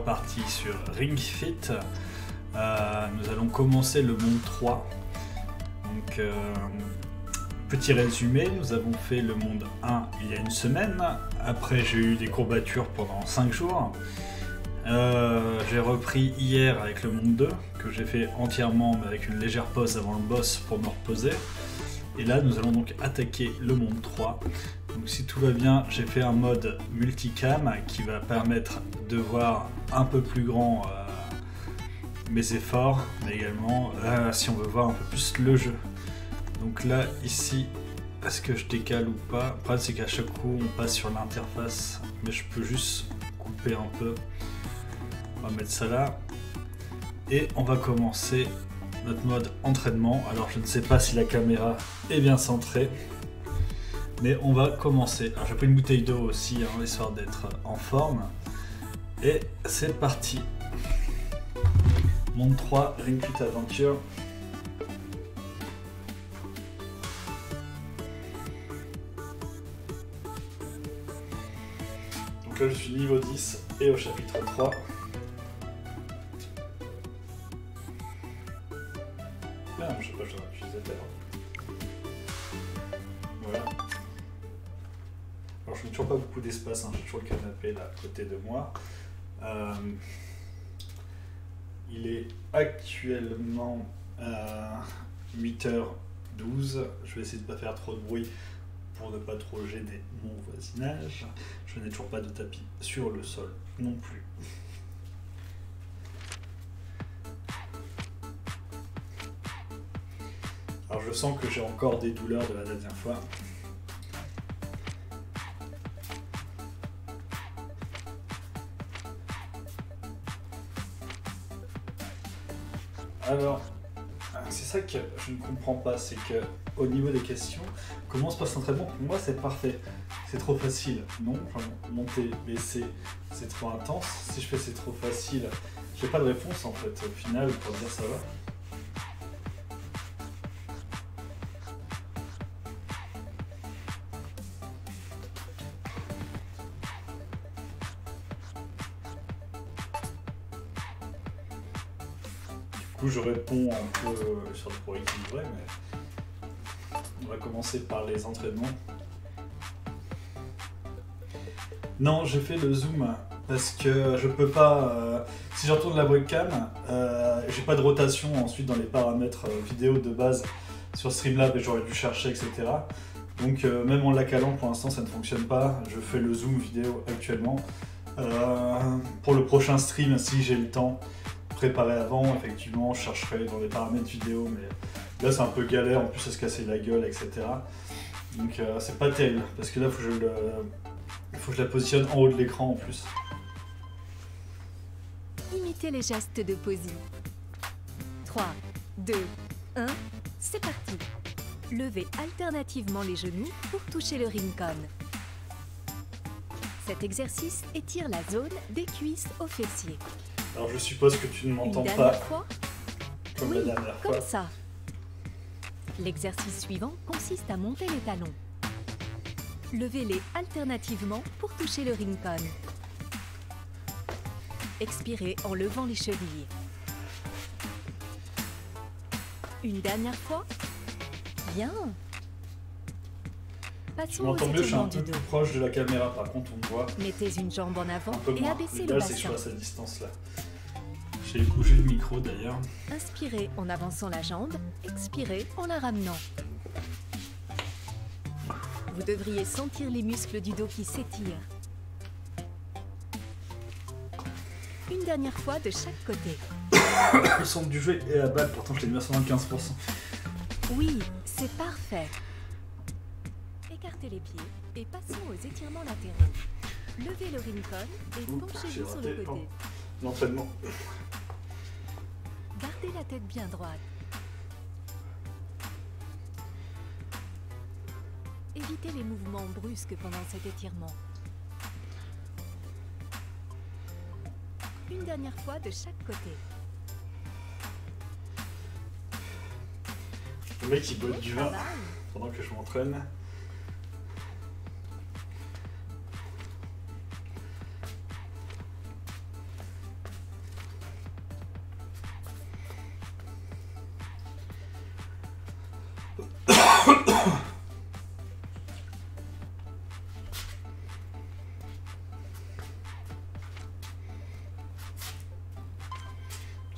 Parti sur Ring Fit. Nous allons commencer le monde 3. Donc, petit résumé, nous avons fait le monde 1 il y a une semaine. Après, j'ai eu des courbatures pendant 5 jours. J'ai repris hier avec le monde 2, que j'ai fait entièrement mais avec une légère pause avant le boss pour me reposer. Et là, nous allons donc attaquer le monde 3. Donc si tout va bien, j'ai fait un mode multicam qui va permettre de voir un peu plus grand mes efforts, mais également si on veut voir un peu plus le jeu. Donc là, ici, est-ce que je décale ou pas? Le problème, c'est qu'à chaque coup, on passe sur l'interface, mais je peux juste couper un peu. On va mettre ça là. Et on va commencer notre mode entraînement. Alors, je ne sais pas si la caméra est bien centrée, mais on va commencer. Alors, j'ai pris une bouteille d'eau aussi, hein, histoire d'être en forme. Et c'est parti. Monde 3, Ring Fit Adventure. Donc là, je suis niveau 10 et au chapitre 3. Ah, je sais pas, j'aurais pu les faire. Voilà. Alors je n'ai toujours pas beaucoup d'espace, hein. J'ai toujours le canapé là à côté de moi. Il est actuellement 8h12. Je vais essayer de ne pas faire trop de bruit pour ne pas trop gêner mon voisinage. Je n'ai toujours pas de tapis sur le sol non plus. Alors je sens que j'ai encore des douleurs de la dernière fois. Alors, c'est ça que je ne comprends pas, c'est que au niveau des questions, comment se passe l'entraînement? Pour moi, c'est parfait. C'est trop facile. Non, enfin, monter, baisser, c'est trop intense. Si je fais c'est trop facile, j'ai pas de réponse en fait au final pour dire ça va. Du coup, je réponds un peu sur le pour équilibrer, mais on va commencer par les entraînements. Non, j'ai fait le zoom parce que je peux pas. Si je retourne la webcam, j'ai pas de rotation ensuite dans les paramètres vidéo de base sur Streamlab et j'aurais dû chercher, etc. Donc, même en la calant, pour l'instant, ça ne fonctionne pas. Je fais le zoom vidéo actuellement. Pour le prochain stream, si j'ai le temps, préparé avant, effectivement, je chercherai dans les paramètres vidéo, mais là c'est un peu galère, en plus à se casser la gueule, etc. Donc c'est pas terrible, parce que là il faut que je la positionne en haut de l'écran en plus. Imitez les gestes de Posy. 3, 2, 1, c'est parti. Levez alternativement les genoux pour toucher le Rincon. Cet exercice étire la zone des cuisses aux fessiers. Alors je suppose que tu ne m'entends pas comme oui, la dernière fois. Comme ça. L'exercice suivant consiste à monter les talons. Levez-les alternativement pour toucher le Rincon. Expirez en levant les chevilles. Une dernière fois. Bien. Tu m'entends mieux, je suis un peu plus proche de la caméra, par contre on me voit. Mettez une jambe en avant et abaissez le bassin. C'est que je suis à cette distance-là. J'ai bougé le micro d'ailleurs. Inspirez en avançant la jambe, expirez en la ramenant. Vous devriez sentir les muscles du dos qui s'étirent. Une dernière fois de chaque côté. Le son du jeu est à balle, pourtant je l'ai mis à 75%. Oui, c'est parfait. Écartez les pieds et passons aux étirements latéraux. Levez le Rincon et penchez-vous sur le côté. L'entraînement. Gardez la tête bien droite. Évitez les mouvements brusques pendant cet étirement. Une dernière fois de chaque côté. Le mec il boit du vin pendant que je m'entraîne.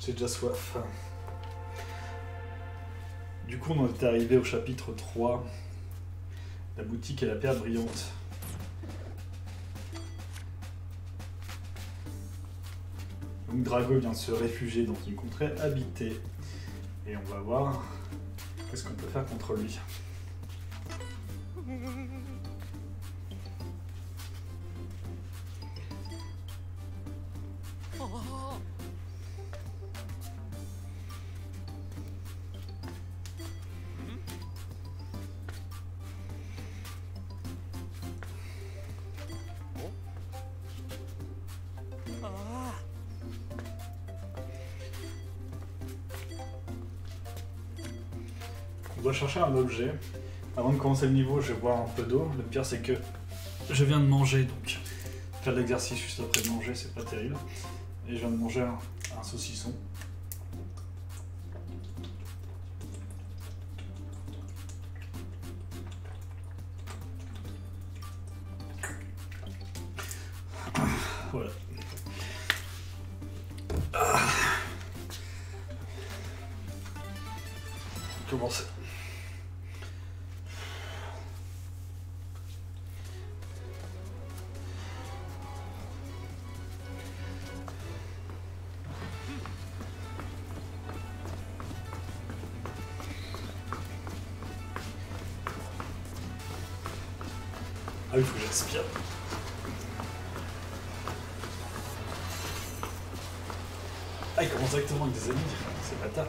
J'ai déjà soif. Du coup, on est arrivé au chapitre 3. La boutique et la perle brillante. Donc Drago vient de se réfugier dans une contrée habitée. Et on va voir qu'est-ce qu'on peut faire contre lui. On doit chercher un objet. Avant de commencer le niveau, je vais boire un peu d'eau. Le pire, c'est que je viens de manger, donc faire de l'exercice juste après manger, c'est pas terrible. Et je viens de manger un saucisson. Voilà. Commencer. Ah, il faut que j'aspire. Ah, il commence directement avec des ennemis, c'est bâtard.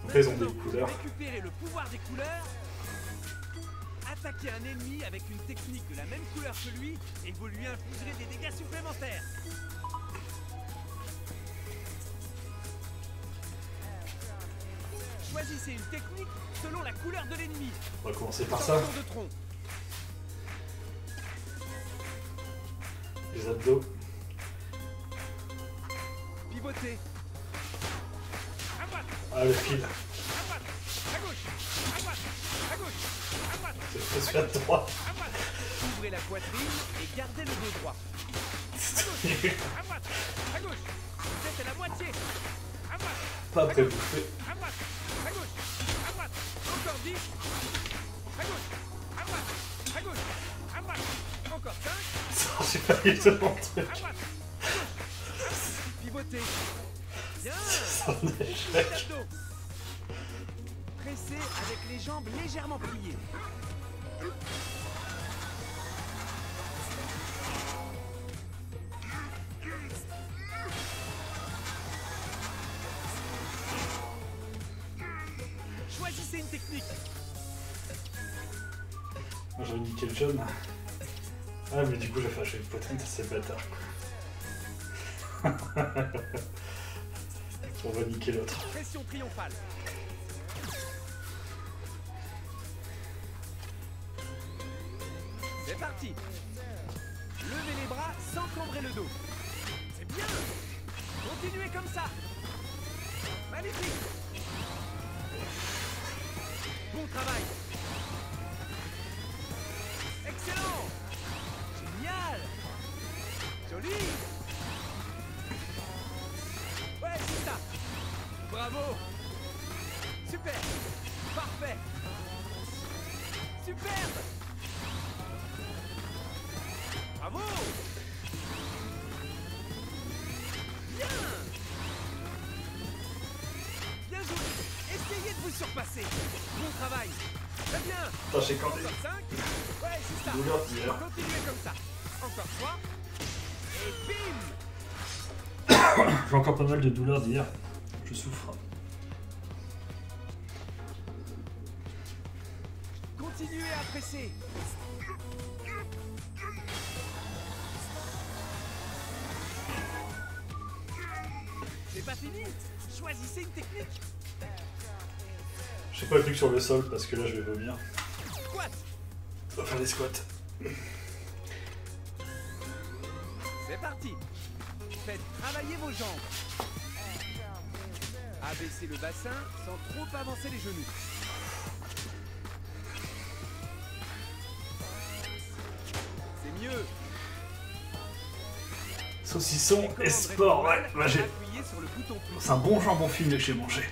Après, ils ont des couleurs. Récupérer le pouvoir des couleurs. Attaquer un ennemi avec une technique de la même couleur que lui et vous lui infligerez des dégâts supplémentaires. Choisissez une technique selon la couleur de l'ennemi. On va commencer par ça. De tronc. Les abdos. Pivoter. À droite. Ah, le fil. À droite. À gauche. À droite. À gauche. À droite. C'est se faire droit. À droite. Ouvrez la poitrine et gardez le dos droit. À gauche. À droite. À gauche. Vous êtes à la moitié. À droite. Pas après bouffer. À droite. À gauche. À droite. Encore 10. À gauche. À droite. À gauche. À droite. Encore 5. Ça, j'ai pas eu de mon truc. À droite. Pivoter. Bien. Ça en est Ouvrez l'abdos. Pressez avec les jambes légèrement pliées. Choisissez une technique. Moi, j'avais niqué le jaune. Ah, mais du coup, j'ai fâché une poitrine, ça c'est bâtard, quoi. On va niquer l'autre. Pression triomphale. C'est parti. Levez les bras sans cambrer le dos. C'est bien. Continuez comme ça. Magnifique. Bon travail. Excellent. Génial. Joli. Ouais, c'est ça. Bravo. Super. Parfait. Superbe. Bravo. Bien. Bien joué. Essayez de vous surpasser. Bon travail. Très bien. Putain, j'ai quand même Encore 5. Ouais, c'est ça. douleur d'hier. Continuez comme ça. Encore 3. Et bim. J'ai encore pas mal de douleurs d'hier. Je souffre. Continuez à presser. C'est pas fini. Choisissez une technique. Je sais pas le truc sur le sol parce que là je vais vomir. Squat. On va faire des squats. C'est parti. Faites travailler vos jambes. Abaissez le bassin sans trop avancer les genoux. Saucisson et sport, ouais, bah, j'ai... Appuyez sur le bouton plus. C'est un bon jambon fumé que j'ai mangé.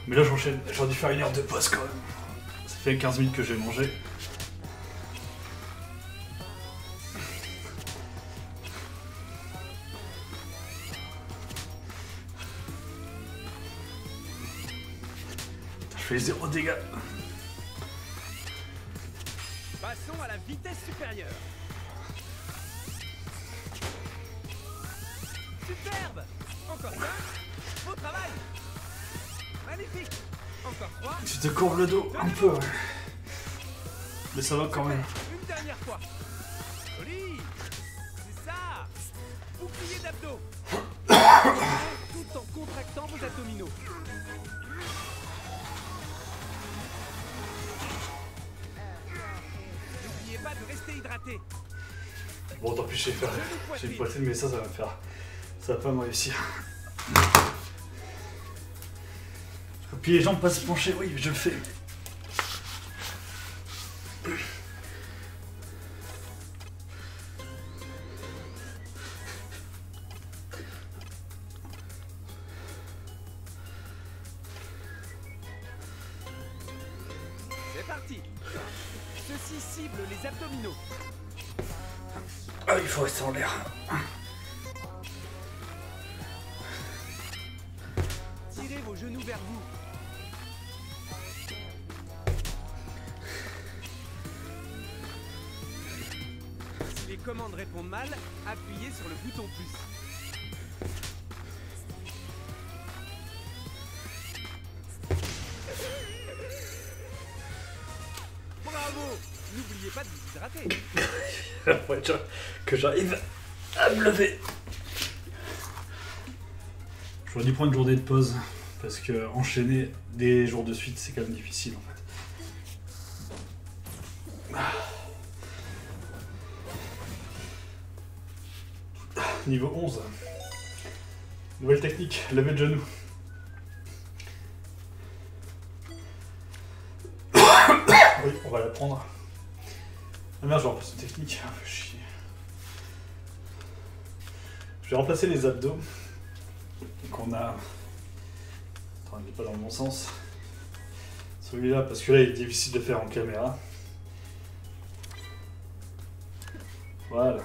Mais là j'enchaîne, j'aurais dû faire une heure de pause quand même. Ça fait 15 minutes que j'ai mangé. Je fais 0 dégâts. Passons à la vitesse supérieure. Superbe. Encore 5. Beau travail. Magnifique. Encore 3. Tu te courbes le dos un peu, ouais. Mais ça va quand même. Une dernière fois. Joli. C'est ça. Bouclier d'abdos. Tout en contractant vos abdominaux. N'oubliez pas de rester hydraté. Bon, tant pis, j'ai une poitrine, mais ça va me faire. Ça va pas me réussir. Puis les jambes pas se pencher, oui, je le fais. C'est parti. Ceci cible les abdominaux. Ah, il faut rester en l'air. Tirez vos genoux vers vous. Si les commandes répondent mal, appuyez sur le bouton plus. Bravo! N'oubliez pas de vous hydrater. Faut que j'arrive à me lever. J'aurais dû prendre une journée de pause. Parce que enchaîner des jours de suite, c'est quand même difficile en fait. Niveau 11. Nouvelle technique, lever de genou. Oui, on va la prendre. Ah merde, je vais remplacer une technique. Ah, fait chier. Je vais remplacer les abdos. Donc on a... Attends, il n'est pas dans le bon sens. Celui-là, parce que là, il est difficile de faire en caméra. Voilà.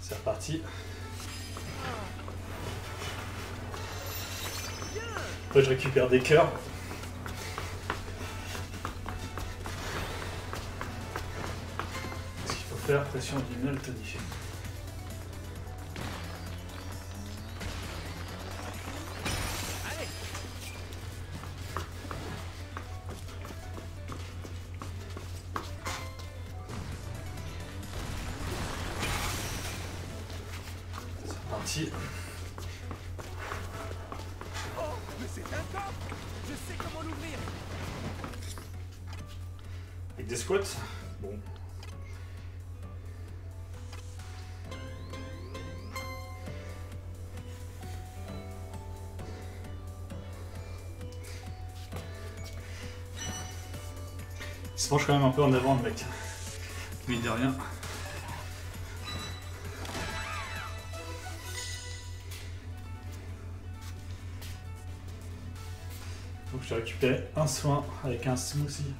C'est reparti. Après, je récupère des cœurs. Ce qu'il faut faire, pression abdominale tonifiée. Allez! C'est parti. Oh, mais c'est un coffre! Je sais comment l'ouvrir! Avec des squats. Bon. Il se penche quand même un peu en avant le mec. Mais de rien. Donc j'ai récupéré un soin avec un smoothie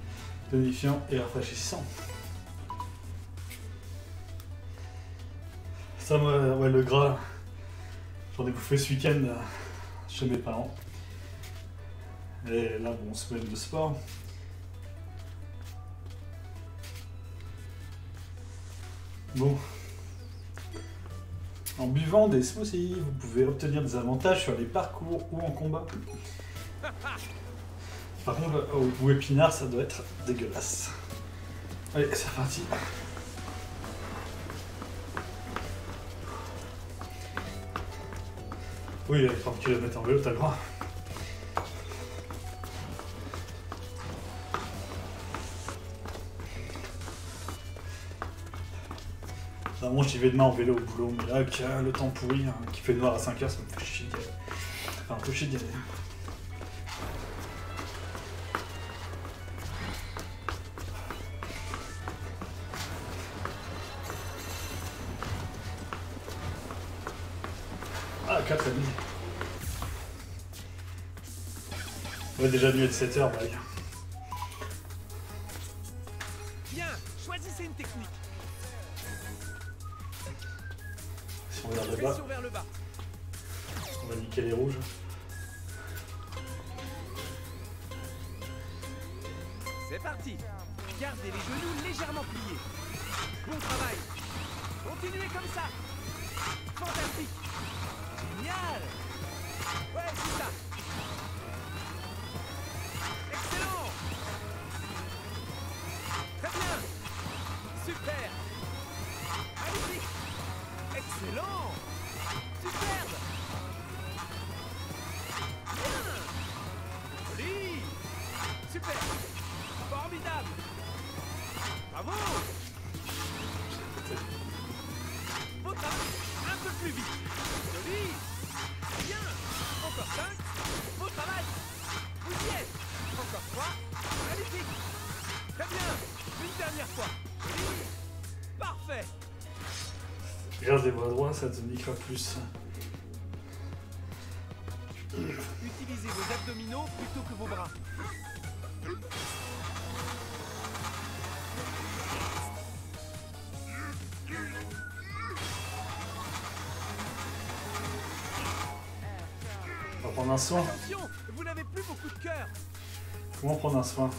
tonifiant et rafraîchissant. Ça, moi, ouais, le gras, j'en ai bouffé ce week-end chez mes parents. Et là, bon, semaine de sport. Bon. En buvant des smoothies, vous pouvez obtenir des avantages sur les parcours ou en combat. Par contre, au goût épinard, ça doit être dégueulasse. Allez, c'est parti. Oui, avec 30 km en vélo, t'as le droit. Vraiment, j'y vais demain en vélo au boulot, mais là, avec le temps pourri, hein, qui fait noir à 5h, ça me fait chier d'y aller. Enfin, un peu chier d'y aller. On va déjà nuit de 7 heures, mec. Bien, choisissez une technique. Si on regarde là-bas, Pression vers le bas. on va niquer les rouges. C'est parti. Gardez les genoux légèrement pliés. Bon travail. Continuez comme ça. Fantastique. Génial. Ouais, c'est ça. Excellent. Très bien. Super. Magnifique. Excellent. Superbe. Bien. Joli. Super. Formidable. Bravo. Beau travail. Un peu plus vite. Joli. Bien. Encore 5. Beau travail. Vous y êtes. Encore 3. Magnifique. Très bien. Une dernière fois. Joli. Parfait. Regarde les bras droits, ça te niquera plus. Utilisez vos abdominaux plutôt que vos bras. On va prendre un soin. Attention, vous n'avez plus beaucoup de cœur. Comment prendre un soin?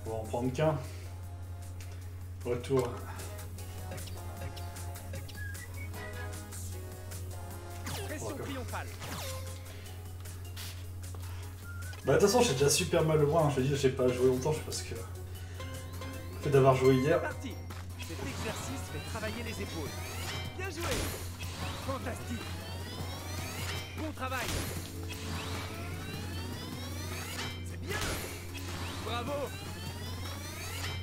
On va en prendre qu'un. Retour. Pression triomphale. Bah de toute façon j'ai déjà super mal au bras, hein. Je te dis j'ai pas joué longtemps, je pense que... Le fait d'avoir joué C'est hier... parti. Cet exercice fait travailler les épaules. Bien joué. Fantastique. Bon travail. C'est bien. Bravo.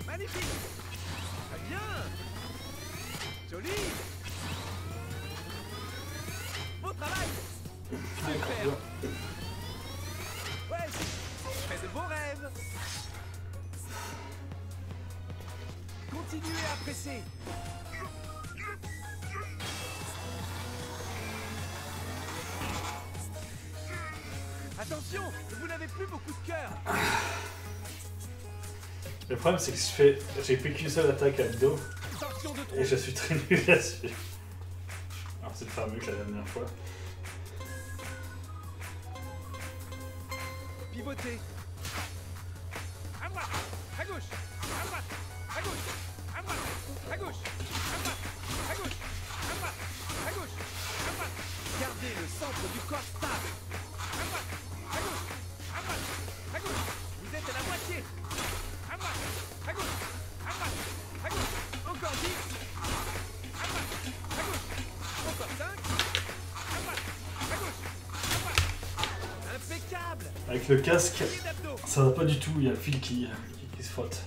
Magnifique. Très bien. Joli. Bon travail. Super. Ouais, fais de beaux rêves. Continuez à presser. Attention, vous n'avez plus beaucoup de cœur. Le problème c'est que j'ai fait qu'une seule attaque à le dos Torsion de trop. et je suis très nul là-dessus. Alors c'est de faire mieux que la dernière fois. Pivotez. À droite, à gauche, à droite, à gauche, à droite, à gauche, à droite, à gauche, à droite, à gauche, à droite. Gardez le centre du corps stable. À droite, à gauche, à droite, à gauche. Vous êtes à la moitié. À droite, à gauche, à droite, à gauche. Encore 10. À droite, à gauche. Encore 5. À droite, à gauche, à droite. Impeccable. Avec le casque, Pied d'abdos. ça va pas du tout, il y a le fil qui se frotte.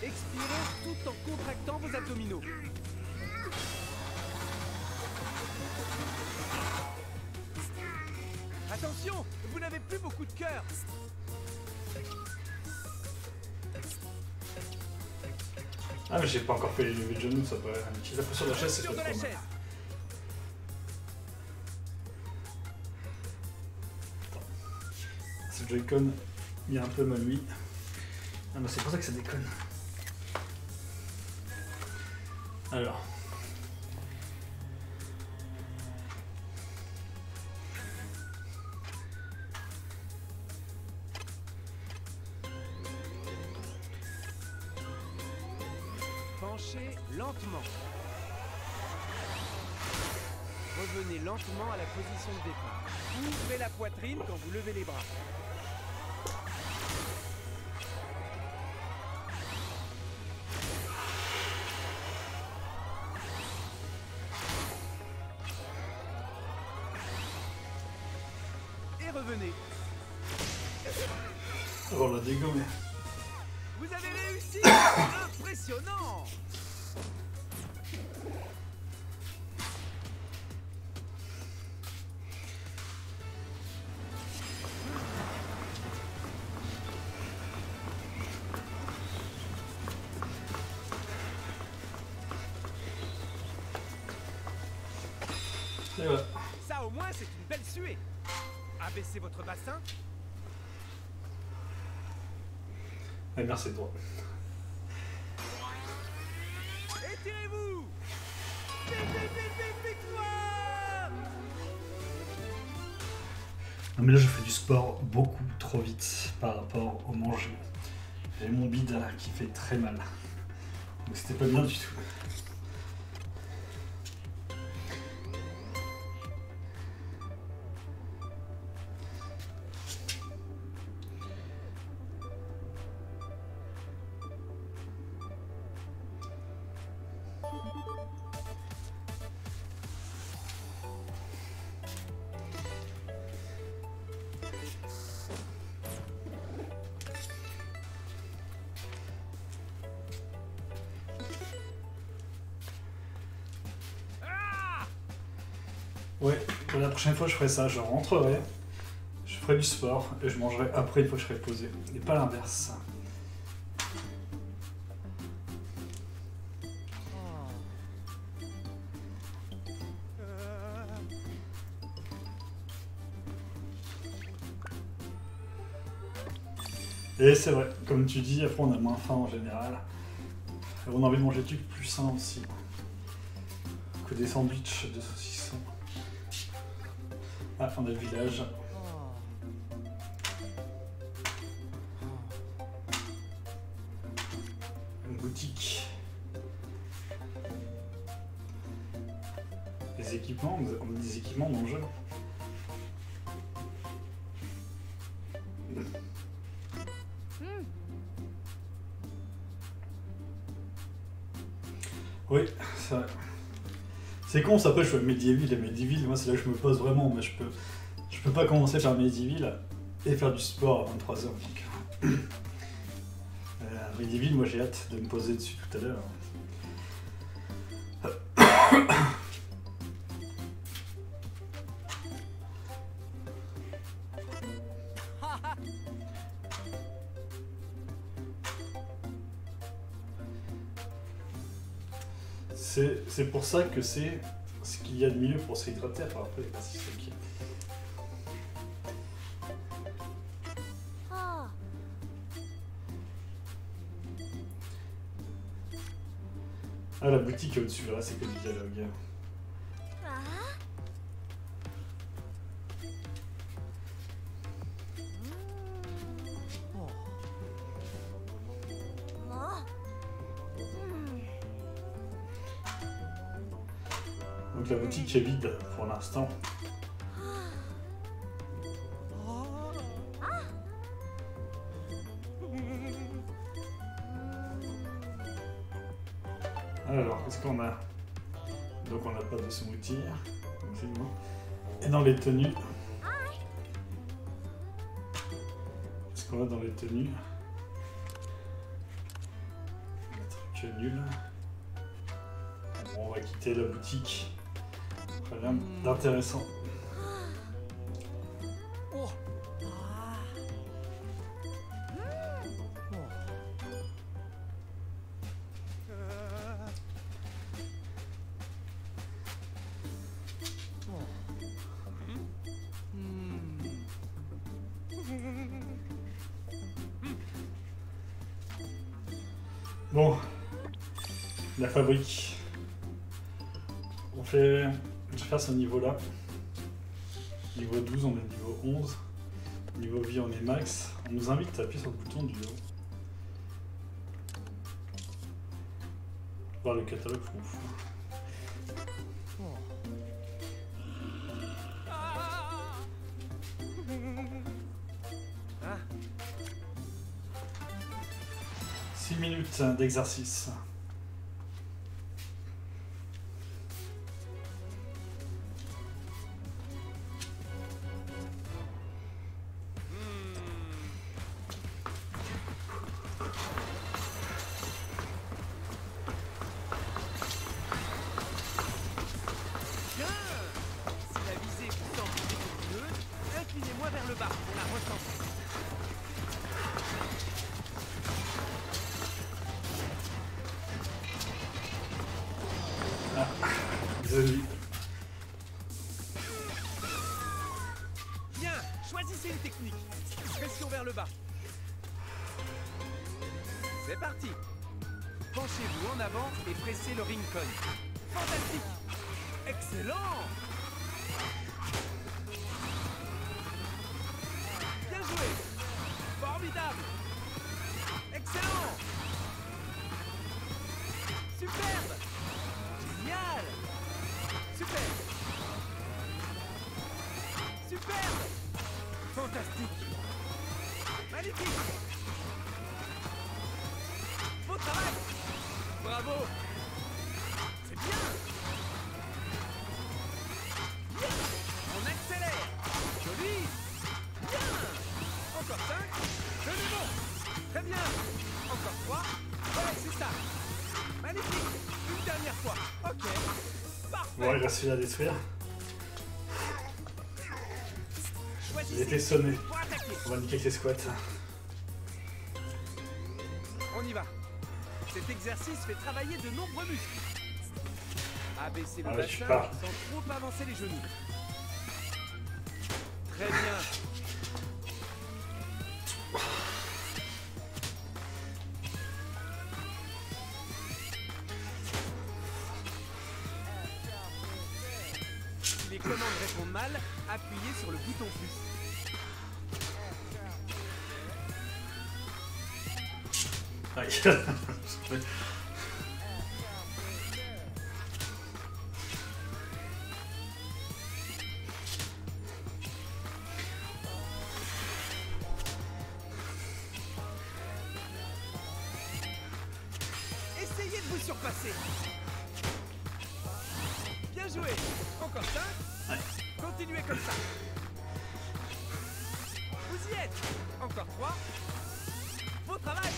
Expirez tout en contractant vos abdominaux. Attention, vous n'avez plus beaucoup de cœur. Ah mais j'ai pas encore fait les levées de genoux, ça paraît inutile. La pression de la chaise c'est Sur pas de la trop mal. chaise. Ce Joy-Con, il y a un peu mal lui. Ah mais c'est pour ça que ça déconne. Alors. Penchez lentement. Revenez lentement à la position de départ. Ouvrez la poitrine quand vous levez les bras. Et revenez. Oh, on l'a dégommé. Vous avez réussi. Impressionnant. Et voilà. Ça au moins c'est une belle suée. Abaissez votre bassin. Et merci toi. Étirez-vous. Victoire. Non mais là je fais du sport beaucoup trop vite par rapport au manger. J'ai mon bide qui fait très mal. Donc c'était pas bien du tout. Ouais, la prochaine fois je ferai ça, je rentrerai, je ferai du sport et je mangerai après une fois que je serai posé. Et pas l'inverse. Et c'est vrai, comme tu dis, après on a moins faim en général. Et on a envie de manger des trucs plus sains aussi. Que des sandwichs de saucissons. Ah, on a le village. Une boutique. Des équipements, on a des équipements dans le jeu. Oui, ça. C'est con, ça, après je fais Medieval et Medieval, moi c'est là que je me pose vraiment, mais je peux pas commencer par Medieval et faire du sport à 23h. Donc. Medieval, moi j'ai hâte de me poser dessus tout à l'heure. C'est pour ça que c'est ce qu'il y a de mieux pour se réhydrater. Enfin, après, c'est ce qui... Ah, la boutique est au-dessus, là, c'est que du dialogue. Donc la boutique est vide pour l'instant. Alors, qu'est-ce qu'on a? Donc on n'a pas de smoothie, donc c'est bon. Et dans les tenues, qu'est-ce qu'on a dans les tenues? Un truc nul. Bon, on va quitter la boutique. Rien d'intéressant. Bon, la fabrique. Je vais faire ce niveau-là. Niveau 12, on est niveau 11. Niveau vie, on est max. On nous invite à appuyer sur le bouton du haut. Voir le catalogue, je m'en fous. Ah. 6 minutes d'exercice. Inclinez-moi vers le bas pour la recentrer. vers le bas. C'est parti. Penchez-vous en avant et pressez le ring con. Fantastique. Excellent. Bien joué. Formidable. Excellent. Superbe. Génial. Superbe. Superbe. Fantastique. Magnifique. Beau travail. Bravo. C'est bien. Bien. On accélère. Joli. Bien. Encore 5. De nouveau. Très bien. Encore 3. Ouais, c'est ça. Magnifique. Une dernière fois. Ok. Parfait. Bon, il reste celui à détruire. Il était sonné. Pour attaquer. On va niquer avec les squats. On y va. Cet exercice fait travailler de nombreux muscles. Abaissez le Ah ouais, je bassin pars. sans trop avancer les genoux. Très bien. Si les commandes répondent mal, appuyez sur le bouton plus. Aïe. Essayez de vous surpasser. Bien joué. Encore 5. Ouais. Continuez comme ça. Vous y êtes. Encore 3. Beau travail.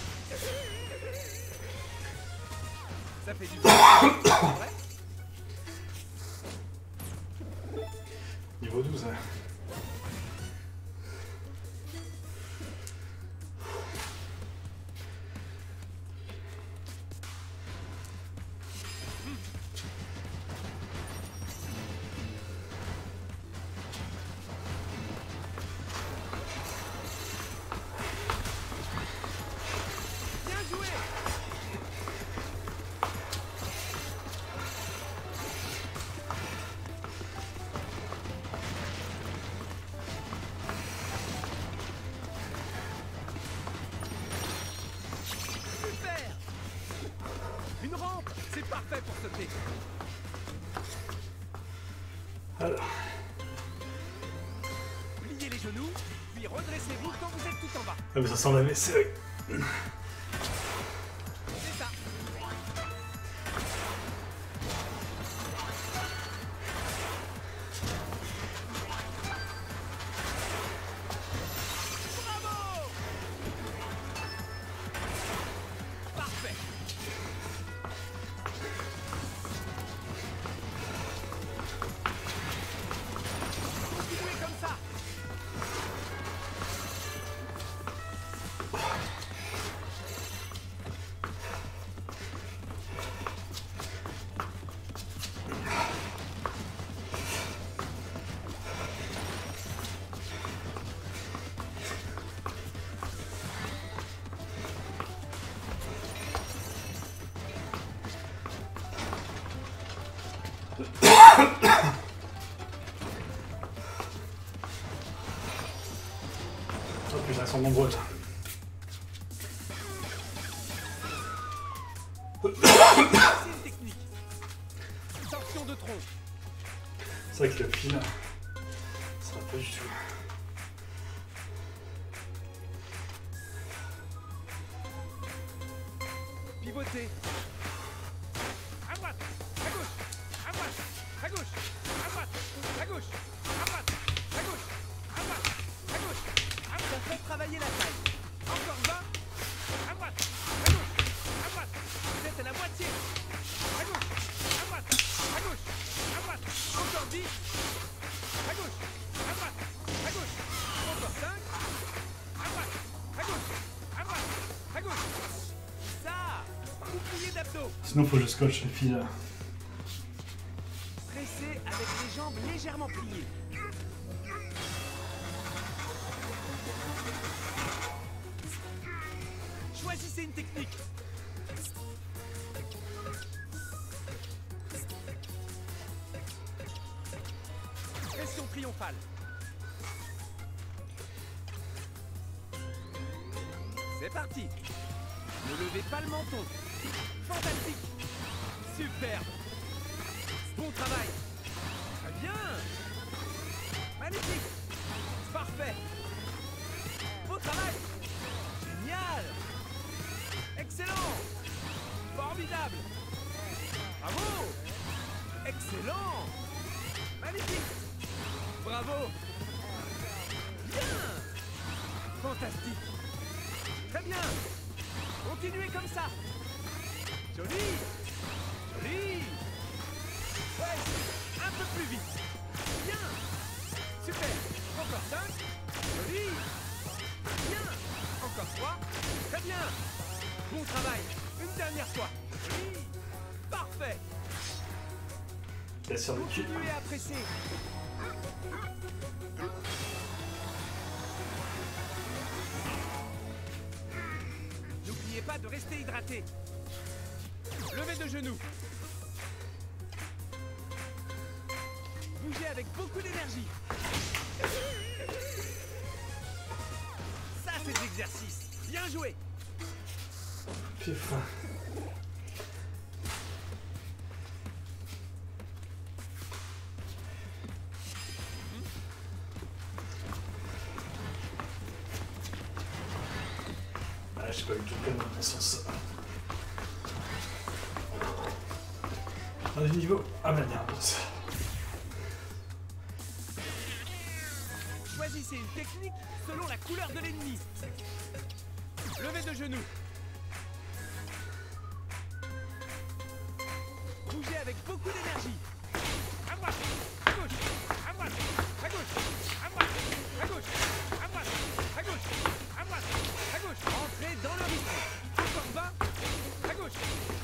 Ça fait du bien. Ouais. Niveau 12. Bien joué. Super. Une rampe, c'est parfait pour sauter. Alors, Pliez les genoux, puis redressez-vous quand vous êtes tout en bas. ah, mais ça sent la vaisselle. C'est ça. Bravo. Parfait. Continuez comme ça. Oh putain, elles sont nombreuses. C'est une technique. Torsion de tronc. C'est vrai que le fil, ça va pas du tout. Pivotez. À droite, à gauche, à droite, à gauche, à droite, à gauche, à droite, à gauche, à droite, à gauche, à droite. Ça fait travailler la taille. Encore 20. À droite, à gauche, à droite. Vous êtes à la moitié. À gauche, à droite, à gauche, à droite. Encore 10. À gauche, à droite, à gauche. Encore 5. À droite, à gauche, à droite, à gauche. Ça, bouclier d'abdos. Sinon, faut que je scotche le fil. Pressez avec les jambes légèrement pliées. Choisissez une technique. Pression triomphale. C'est parti. Ne levez pas le menton. Fantastique. Superbe. Bon travail. Très bien. Magnifique. Parfait. Beau travail. Génial. Excellent. Formidable. Bravo. Excellent. Magnifique. Bravo. Bien. Fantastique. Très bien. Continuez comme ça. Joli. Joli. Ouais. Un peu plus vite. Bien. Super. Encore 5. Joli. Bien. Encore 3. Très bien. Bon travail. Une dernière fois. Joli. Parfait. Bien sûr, le cul. Continuez à presser. N'oubliez pas de rester hydraté. Levez de genoux. Bougez avec beaucoup d'énergie. Ça, c'est de l'exercice. Bien joué. J'ai faim. Ah, j'ai pas eu tout plein dans le sens. Un niveau. Ah bah merde. Choisissez une technique selon la couleur de l'ennemi. Levez de genoux. Bougez avec beaucoup d'énergie. À droite, à gauche, à droite, à gauche, à droite, à gauche, à droite, à gauche, à droite, à gauche. Entrez dans le rythme. Encore 20. À gauche,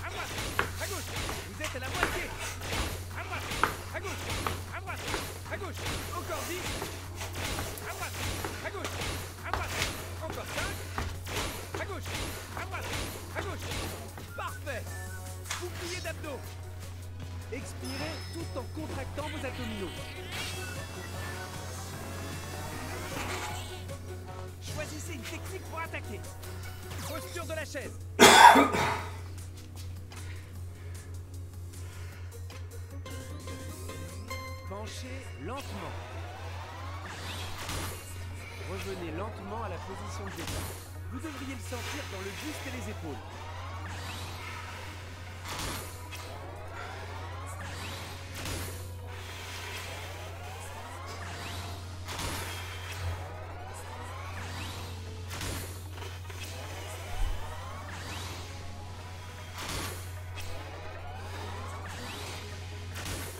à droite, à gauche. Vous êtes à la moitié. À droite, à gauche, à droite, à gauche. Encore 10. À droite, à gauche, à droite. Encore 5. À gauche, à droite, à gauche. Parfait. Bouclier d'abdos. Expirez tout en contractant vos abdominaux. Choisissez une technique pour attaquer. Posture de la chaise. Penchez lentement. Revenez lentement à la position de départ. Vous devriez le sentir dans le buste et les épaules.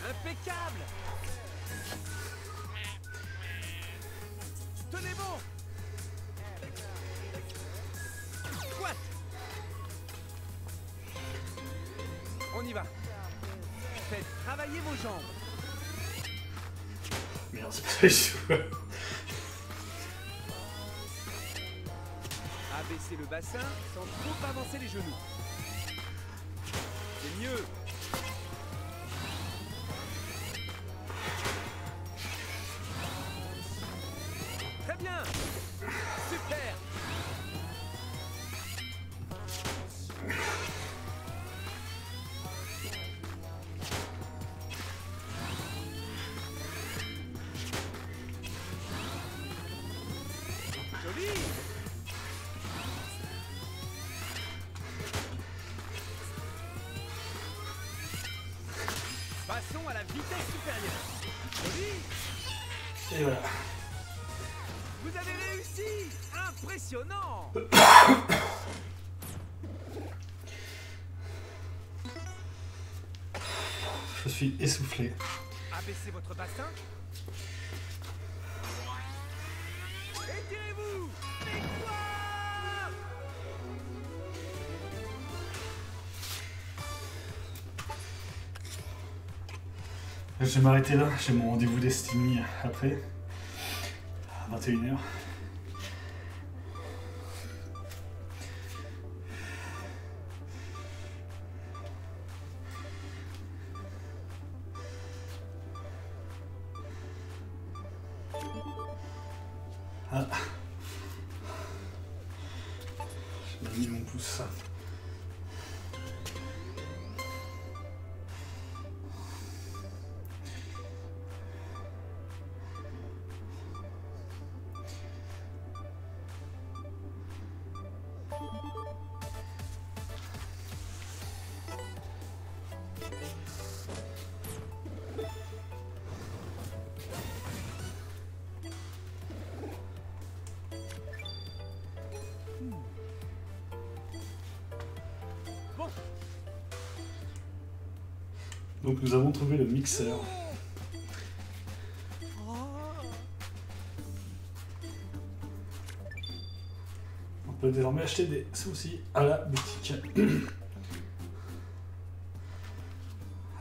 Impeccable. Tenez bon. Squat. On y va. Faites travailler vos jambes. Merde, c'est pas ça. Abaissez le bassin sans trop avancer les genoux. C'est mieux. Très bien. Super. Joli. Passons à la vitesse supérieure. Joli. Et voilà. Vous avez réussi. Impressionnant. Je suis essoufflé. Abaissez votre bassin. Étirez-vous. Victoire. Je vais m'arrêter là, j'ai mon rendez-vous Destiny après, à 21h. Ah. J'ai mis mon pouce. Donc nous avons trouvé le mixeur. On peut désormais acheter des soucis à la boutique.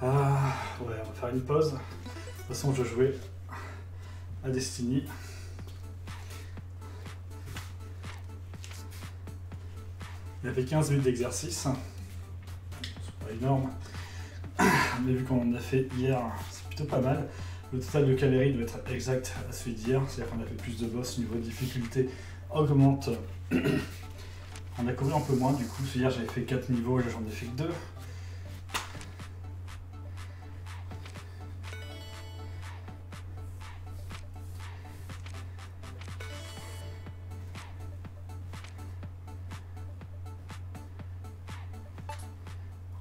Ah, ouais, on va faire une pause. De toute façon, je jouais à Destiny. Il y avait 15 minutes d'exercice. C'est pas énorme. Mais vu qu'on en a fait hier, c'est plutôt pas mal. Le total de calories doit être exact à celui d'hier. C'est-à-dire qu'on a fait plus de boss, niveau de difficulté augmente. On a couvert un peu moins du coup. Hier j'avais fait 4 niveaux, là j'en ai fait que 2.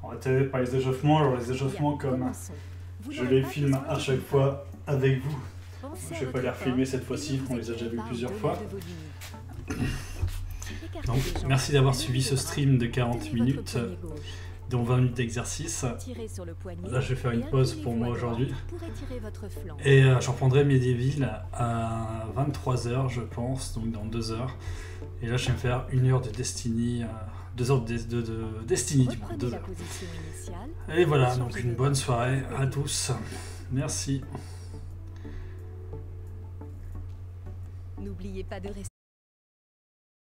On va terminer par les échauffements. Alors les échauffements comme je les filme à chaque fois avec vous. Je ne vais pas les refilmer cette fois-ci, on les a déjà vus plusieurs fois. Donc merci d'avoir suivi ce stream de 40 minutes, dont 20 minutes d'exercice. Là je vais faire une pause pour moi aujourd'hui. Et je reprendrai Medieval à 23h je pense, donc dans 2 heures. Et là je vais me faire 1 heure de Destiny, 2 heures de Destiny du moins, 2 heures. Et voilà, donc une bonne soirée à tous. Merci. N'oubliez pas de rester